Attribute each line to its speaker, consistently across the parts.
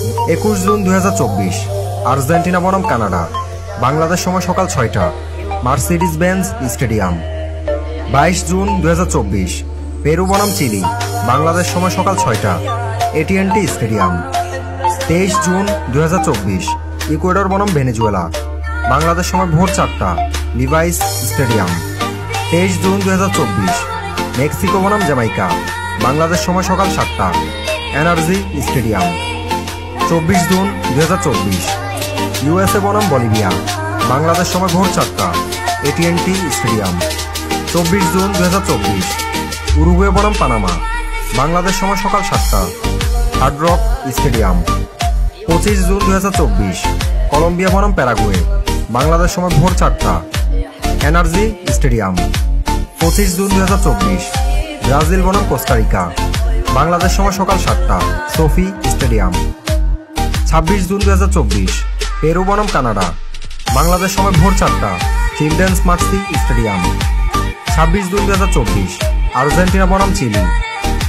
Speaker 1: 21 জুন 2024 আর্জেন্টিনা বনাম কানাডা, বাংলাদেশ সময় সকাল 6টা, মার্সিডিজ বেঞ্জ স্টেডিয়াম। 22 জুন 2024 পেরু বনাম চিলি, বাংলাদেশ সময় সকাল 6টা, AT&T স্টেডিয়াম। 23 জুন 2024 ইকুয়েডর বনাম ভেনেজুয়েলা, বাংলাদেশ সময় ভোর 4টা, লিভাইস স্টেডিয়াম। 23 জুন 2024 মেক্সিকো বনাম জ্যামাইকা, বাংলাদেশ সময় সকাল 7টা, এনার্জি স্টেডিয়াম। 24 জুন 2024 USA বনাম বলিভিয়া, বাংলাদেশ সময় ভোর 4টা, AT&T স্টেডিয়াম। 24 জুন 2024 উরুগুয়ে বনাম পানামা, বাংলাদেশ সময় সকাল 7টা, হার্ড রক স্টেডিয়াম। 25 জুন 2024 কলম্বিয়া বনাম প্যারাগুয়ে, বাংলাদেশ সময় ভোর 4টা, এনার্জি স্টেডিয়াম। 25 জুন 2024 ব্রাজিল বনাম কোস্টারিকা, বাংলাদেশ সময় সকাল 7টা, সোফি স্টেডিয়াম। 26 জুন 2024 পেরু বনাম কানাডা, বাংলাদেশ সময় ভোর 4টা, চিলড্রেন্স মার্সি স্টেডিয়াম। 26 জুন 2024 আর্জেন্টিনা বনাম চিলি,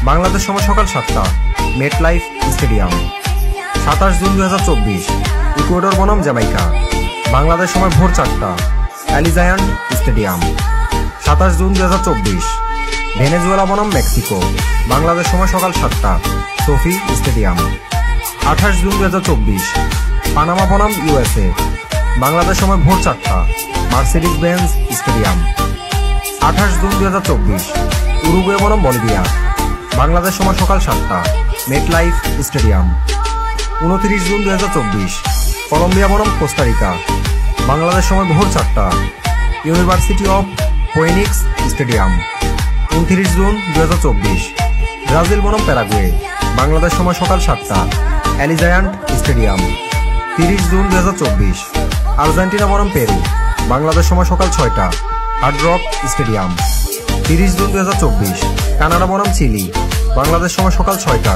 Speaker 1: বাংলাদেশ সময় সকাল 7টা, মেটলাইফ স্টেডিয়াম। 27 জুন 2024 ইকুয়েডর বনাম জ্যামাইকা, বাংলাদেশ সময় ভোর 4টা, অ্যালিজায়ান্ট স্টেডিয়াম। 27 জুন 2024 ভেনেজুয়েলা বনাম মেক্সিকো, বাংলাদেশ সময় সকাল 7টা, সোফি স্টেডিয়াম। 28 জুন 2024 পানামা বনাম USA, বাংলাদেশ সময় ভোর 4টা, Mercedes Benz stadium. 28 June 2024 Uruguay বনাম বলিভিয়া, বাংলাদেশ সময় সকাল 7টা, মেটলাইফ স্টেডিয়াম। 29 জুন 2024 কলম্বিয়া বনাম কোস্টারিকা, বাংলাদেশ সময় ভোর 4টা, university of Phoenix stadium. 29 June 2024 Brazil বনাম প্যারাগুয়ে, বাংলাদেশ সময় সকাল 7টা, অ্যালিজায়ান্ট স্টেডিয়াম। 30 জুন 2024 আর্জেন্টিনা বনাম পেরু, বাংলাদেশ সময় সকাল 6টা, হার্ড রক স্টেডিয়াম। 30 জুন 2024 কানাডা বনাম চিলি, বাংলাদেশ সময় সকাল 6টা,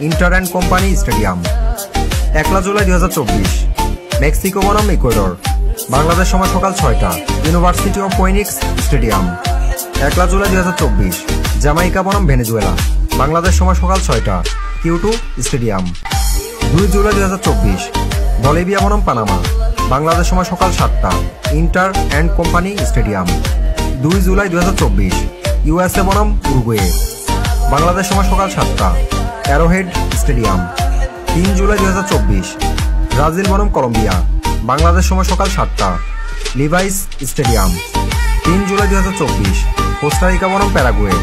Speaker 1: ইন্টার অ্যান্ড কোম্পানি স্টেডিয়াম। 1 জুলাই 2024 মেক্সিকো বনাম ইকুয়েডর, বাংলাদেশ সময় সকাল 6টা, ইউনিভার্সিটি অফ ফিনিক্স স্টেডিয়াম। 1 জুলাই 2024 জ্যামাইকা বনাম ভেনেজুয়েলা, বাংলাদেশ সময় সকাল 6টা, কিউটু স্টেডিয়াম। 2 জুলাই 2024 বলিভিয়া বনাম পানামা, বাংলাদেশ সময় সকাল 7টা, ইন্টার অ্যান্ড কোম্পানি স্টেডিয়াম। 2 জুলাই 2024 USA বনাম উরুগুয়ে, বাংলাদেশ সময় সকাল 7টা, অ্যারোহেড স্টেডিয়াম। 3 জুলাই 2024 ব্রাজিল বনাম কলম্বিয়া, বাংলাদেশ সময় সকাল 7টা, লিভাইস স্টেডিয়াম। 3 জুলাই 2024 কোস্টারিকা বনাম প্যারাগুয়ে,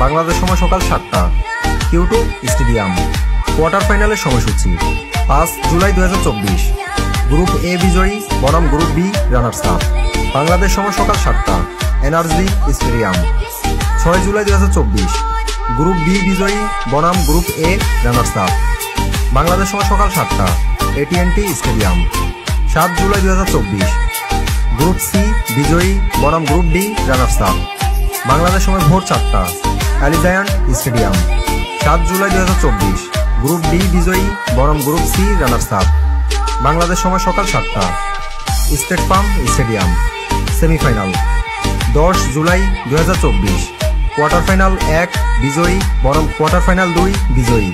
Speaker 1: বাংলাদেশ সময় সকাল 7টা, কিউটু স্টেডিয়াম। কোয়ার্টার ফাইনালের সময়সূচি। 5 জুলাই 2024 গ্রুপ এ বিজয়ী বনাম group B runners up, Bangladesh সময় সকাল 7টা, এনার্জি স্টেডিয়াম। 6 জুলাই 2024 গ্রুপ বি বিজয়ী বনাম group A runners up, Bangladesh সময় সকাল 7টা, AT&T স্টেডিয়াম। 7 জুলাই 2024 গ্রুপ সি বিজয়ী বনাম group D runners up, Bangladesh সময় ভোর 4টা, অ্যালিজায়ান্ট স্টেডিয়াম। 7 জুলাই 2024 গ্রুপ ডি বিজয়ী বনাম group C runners up, Bangladesh সময় সকাল 7টা, স্টেট ফার্ম স্টেডিয়াম। সেমিফাইনাল। 10 জুলাই 2024 কোয়ার্টার ফাইনাল 1 বিজয়ী বনাম কোয়ার্টার ফাইনাল 2 বিজয়ী,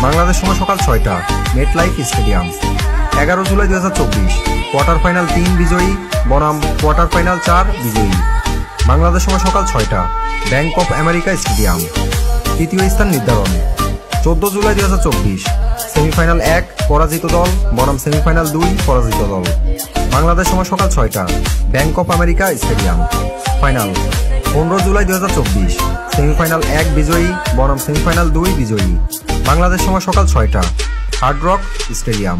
Speaker 1: বাংলাদেশ সময় সকাল 6টা, মেটলাইফ স্টেডিয়াম। 11 জুলাই 2024 কোয়ার্টার ফাইনাল 3 বিজয়ী বনাম কোয়ার্টার ফাইনাল 4 বিজয়ী, বাংলাদেশ সময় সকাল 6টা, ব্যাংক অফ আমেরিকা স্টেডিয়াম। তৃতীয় স্থান নির্ধারণ। 14 জুলাই 2024 সেমিফাইনাল 1 পরাজিত দল বনাম সেমিফাইনাল 2 পরাজিত দল, বাংলাদেশ সময় সকাল 6টা, Bank of America stadium. Final. 15 জুলাই 2024 সেমিফাইনাল 1 বিজয়ী বনাম সেমিফাইনাল 2 বিজয়ী, বাংলাদেশ সময় সকাল 6টা, হার্ড রক স্টেডিয়াম।